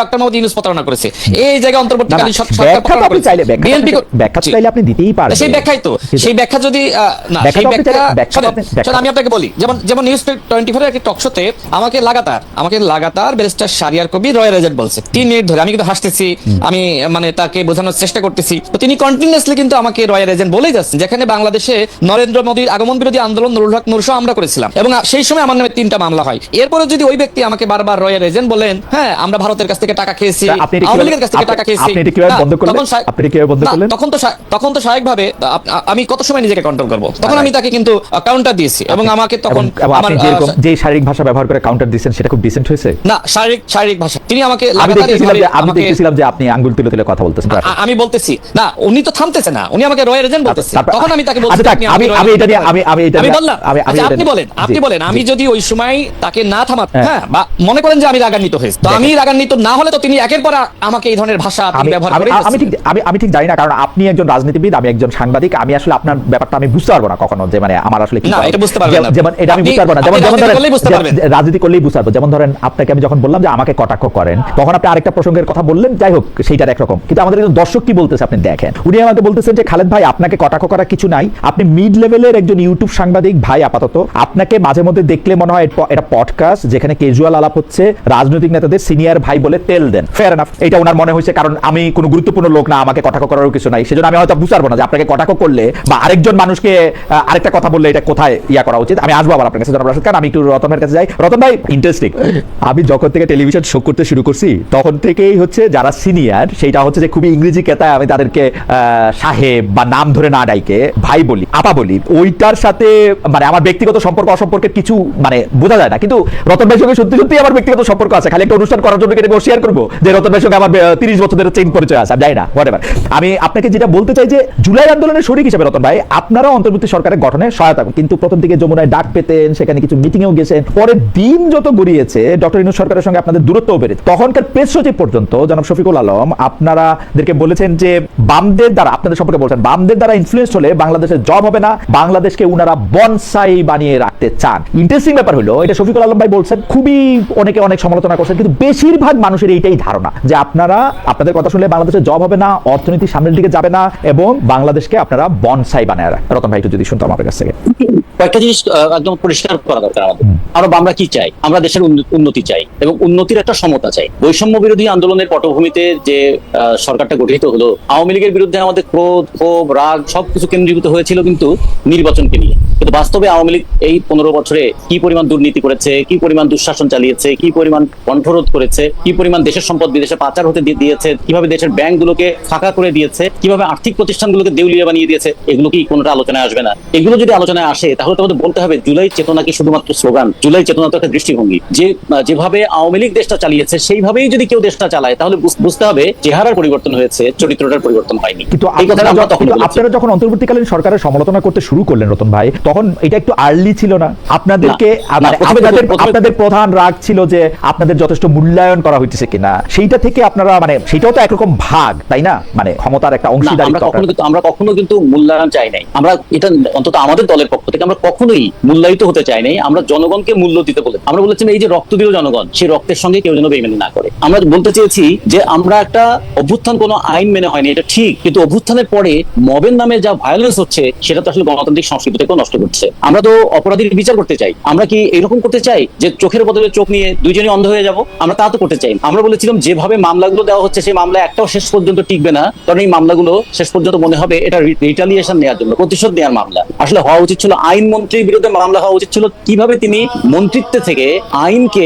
Doctor Mohammad Yunus প্রতারণা করেছে, এই জায়গায় অন্তর্বর্তীকালীন সরকার বিএনপি ব্যাখ্যা চাইলে আপনি দিতেই পারেন। সেই ব্যাখ্যাই তো, সেই ব্যাখ্যা যদি না, সেই ব্যাখ্যা আমি আপনাকে বলি, যেমন নিউজ 24 এর একটা টক শোতে আমাকে লাগাতার barrister Shahriar Kabir royal agent বলছে 3 মিনিট ধরে। আমি কিন্তু হাসতেছি, আমি মানে তাকে বোঝানোর চেষ্টা করতেছি, তো তিনি কন্টিনিউয়াসলি কিন্তু আমাকে রয়্যাল এজেন্ট বলেই যাচ্ছেন। যেখানে বাংলাদেশে নরেন্দ্র মোদীর আগমন বিরোধী আন্দোলন নুরুল হক নূর সহ আমরা করেছিলাম এবং সেই সময় আমার নামে 3টা মামলা হয়। এরপরে যদি ওই ব্যক্তি আমাকে বারবার রয়্যাল এজেন্ট বলেন, হ্যাঁ আমরা ভারতের কাছ থেকে টাকা খেয়েছি, আওয়ামী লীগের কাছ থেকে টাকা খেয়েছি, তখন তো স্বাভাবিকভাবে আমি কত সময় নিজেকে কন্ট্রোল করব? তখন আমি তাকে কিন্তু কাউন্টার দিয়েছি এবং আমাকে তখন আমার যে শারীরিক ভাষা ব্যবহার করে কাউন্টার দিয়েছেন সেটা খুব ডিসেন্ট হয়েছে না। শারীরিক ভাষা তিনি আমাকে আমি দেখতেছিলাম যে আপনি আঙ্গুল তুলে তুলে কথা বলতেছেন। আমি বলতেছি না, উনি তো থামতেছে না, উনি আমাকে রয়্যাল এজেন্ট বলতেছে। তখন আমি তাকে বলছি আমি এটা নিয়ে আমি বললাম, আপনি বলেন আমি যদি ওই সময় তাকে না থামাত, হ্যাঁ, বা মনে করেন যে আমি রাগান্বিত হয়েছি, তো আমি রাগান্বিত না হলে তো তিনি একের পর আমাকে এই ধরনের ভাষা ব্যবহার করে। আমি ঠিক জানি না, কারণ আপনি একজন রাজনীতিবিদ, আমি একজন সাংবাদিক। আমি আসলে আপনার ব্যাপারটা আমি বুঝতে পারবো না কখনো, যে মানে আমার আসলে কি, এটা বুঝতে পারবেন না, যেমন এটা আমি বুঝতে পারবো না। যেমন রাজনীতি করলেই বুঝতে পারবো। যেমন ধরেন আপনাকে আমি যখন বললাম যে আমাকে কটাক্ষ করেন, তখন আপনি আরেকটা প্রসঙ্গের কথা বললেন, যাই হোক সেইটার একরকম। কিন্তু আমাদের একজন দর্শক কি বলতেছে আপনি দেখেন, উনি আমাকে বলতেছেন যে খালেদ ভাই আপনাকে কটাক্ষ করা কিছু নাই, আপনি মিড লেভেলের একজন ইউটিউব সাংবাদিক ভাই, আপাতত আপনাকে মাঝে মধ্যে দেখলে মনে হয় এটা পডকাস্ট যেখানে ক্যাজুয়াল আলাপ হচ্ছে, রাজনৈতিক নেতাদের সিনিয়র ভাই বলে তেল দেন। ফেয়ার এনাফ, এটা ওনার মনে হয়েছে, কারণ আমি কোনো গুরুত্বপূর্ণ লোক না, আমাকে কটাক্ষ করারও কিছু নাই, সেজন্য আমি হয়তো বুঝতে পারবো না যে আপনাকে কটাক্ষ করলে বা আরেকজন মানুষকে আরেকটা কথা বললে এটা কোথায় ইয়া করা উচিত। আমি আসবো আবার আপনার কাছে, কারণ আমি একটু রতন ভাইয়ের কাছে যাই। রতন ভাই, ইন্টারেস্টিং, আমি যখন থেকে টেলিভিশন শো করতে শুরু করছি তখন থেকেই হচ্ছে যারা সিনিয়র, সেইটা হচ্ছে যে খুবই ইংরেজি কেতায় আমি তাদেরকে সাহেব বা নাম ধরে না ডাইকে ভাই বলি, আপা বলি, ওইটার সাথে মানে আমার ব্যক্তিগত সম্পর্ক অসম্পর্কের কিছু মানে বোঝা যায় না। কিন্তু রতন ভাইয়ের সঙ্গে সত্যি সত্যি আমার ব্যক্তিগত সম্পর্ক আছে, খালি একটা অনুষ্ঠান করার জন্য কেটে শেয়ার করবো যে রতন ভাইয়ের সঙ্গে আমার 30 বছরের চেইন পরিচয় আছে, আমি জানি না, হোয়াটএভার। আমি আপনাকে যেটা বলতে চাই যে জুলাই আন্দোলনের শরীক হিসেবে রতন ভাই আপনারাও অন্তর্বর্তী সরকারের গঠনে সহায়তা, কিন্তু প্রথম দিকে যমুনায় ডাক পেতেন, সেখানে কিছু মিটিংয়েও গেছেন, পরে দিন যত গড়িয়েছে ডক্টর ইউনূস সরকারের সঙ্গে আপনাদের দূরত্বও বেড়েছে। তখনকার প্রেস সচিব পর্যন্ত জনাব শফিকুল আলম আপনারাদেরকে বলেছেন যে বামদের দ্বারা, আপনাদের সম্পর্কে বলছেন, বামদের দ্বারা ইনফ্লুয়েন্স হলে বাংলাদেশের জব হবে না, বাংলাদেশকে উনারা বনসাই বানিয়ে রাখতে চান। ইন্টারেস্টিং ব্যাপার হলো, এটা শফিকুল আলম ভাই বলছেন, খুবই অনেকে অনেক সমালোচনা করছেন, কিন্তু বেশিরভাগ মানুষের এইটাই ধারণা যে আপনাদের কথা শুনলে বাংলাদেশের জব হবে না, অর্থনীতি সামনের দিকে যাবে না এবং বাংলাদেশকে আপনারা বনসাই বানায় রাখেন। রতন ভাই একটু যদি শুনতাম আপনার কাছ থেকে। কয়েকটা জিনিস একদম পরিষ্কার করা দরকার আমাদের। আমরা কি চাই? আমরা দেশের উন্নতি চাই এবং উন্নতির একটা সমতা চাই। বৈষম্য বিরোধী আন্দোলনের পটভূমিতে যে সরকারটা গঠিত হলো, আওয়ামী লীগের বিরুদ্ধে আমাদের ক্রোধ, ক্ষোভ, রাগ সবকিছু কেন্দ্রীভূত হয়েছিল কিন্তু নির্বাচনকে নিয়ে। কিন্তু বাস্তবে আওয়ামী লীগ এই 15 বছরে কি পরিমাণ দুর্নীতি করেছে, কি পরিমাণ দুঃশাসন চালিয়েছে, কি পরিমাণ কণ্ঠরোধ করেছে, কি পরিমাণ দেশের সম্পদ বিদেশে পাচার হতে দিয়েছে, কিভাবে দেশের ব্যাংকগুলোকে ফাঁকা করে দিয়েছে, কিভাবে আর্থিক প্রতিষ্ঠানগুলোকে দেউলিয়া বানিয়ে দিয়েছে, এগুলো কি কোনোটা আলোচনায় আসবে না? এগুলো যদি আলোচনায় আসে তাহলে তোমাদের বলতে হবে জুলাই চেতনা কি শুধুমাত্র স্লোগান? জুলাই চেতনা তো একটা দৃষ্টিভঙ্গি, যেভাবে আওয়ামী লীগ দেশটা চালিয়েছে সেইভাবেই যদি কেউ দেশটা চালায় তাহলে বুঝতে হবে চেহারার পরিবর্তন হয়েছে, চরিত্রটার পরিবর্তন হয়নি। কিন্তু আপনারা যখন অন্তর্বর্তীকালীন সরকারের সমালোচনা করতে শুরু করলেন রতন ভাই, তখন এটা একটু আর্লি ছিল না? আপনাদেরকে আপনাদের প্রধান রাগ ছিল যে আপনাদের যথেষ্ট মূল্যায়ন করা হইতেছে কিনা, সেইটা থেকে আপনারা মানে সেটাও তো একরকম ভাগ, তাই না? মানে ক্ষমতার একটা অংশীদারিত্ব। আমরা কখনো কিন্তু মূল্যায়ন চাই নাই। আমরা এটা অন্তত আমাদের দলের পক্ষ থেকে আমরা কখনোই মূল্যায়িত হতে চাই নাই। আমরা জনগণকে মূল্য দিতে বলে আমরা বলেছিলাম এই যে রক্ত দিল জনগণ, সেই রক্তের সঙ্গে কেউ যেন বেইমানি না করে। আমরা বলতে চেয়েছি যে আমরা একটা অভ্যুত্থান কোনো আইন মেনে হয়নি, এটা ঠিক, কিন্তু অভ্যুত্থানের পরে মবের নামে যা ভায়োলেন্স হচ্ছে সেটা তো আসলে গণতান্ত্রিক সংস্কৃতিকেও নষ্ট করছে। আমরা তো অপরাধীর বিচার করতে চাই। আমরা কি এরকম করতে চাই যে চোখের বদলে চোখ নিয়ে দুইজনই অন্ধ হয়ে যাব? আমরা তা তো করতে চাই। আমরা বলেছিলাম যেভাবে মামলাগুলো দেওয়া হচ্ছে সেই মামলা একটাও শেষ পর্যন্ত টিকবে না, কারণ এই মামলাগুলো শেষ পর্যন্ত মনে হবে এটা রিটালিয়েশন নেওয়ার জন্য, প্রতিশোধ নেওয়ার মামলা। আসলে হওয়া উচিত ছিল আইন মন্ত্রীর বিরুদ্ধে মামলা হওয়া উচিত ছিল কিভাবে তিনি মন্ত্রিত্ব থেকে আইনকে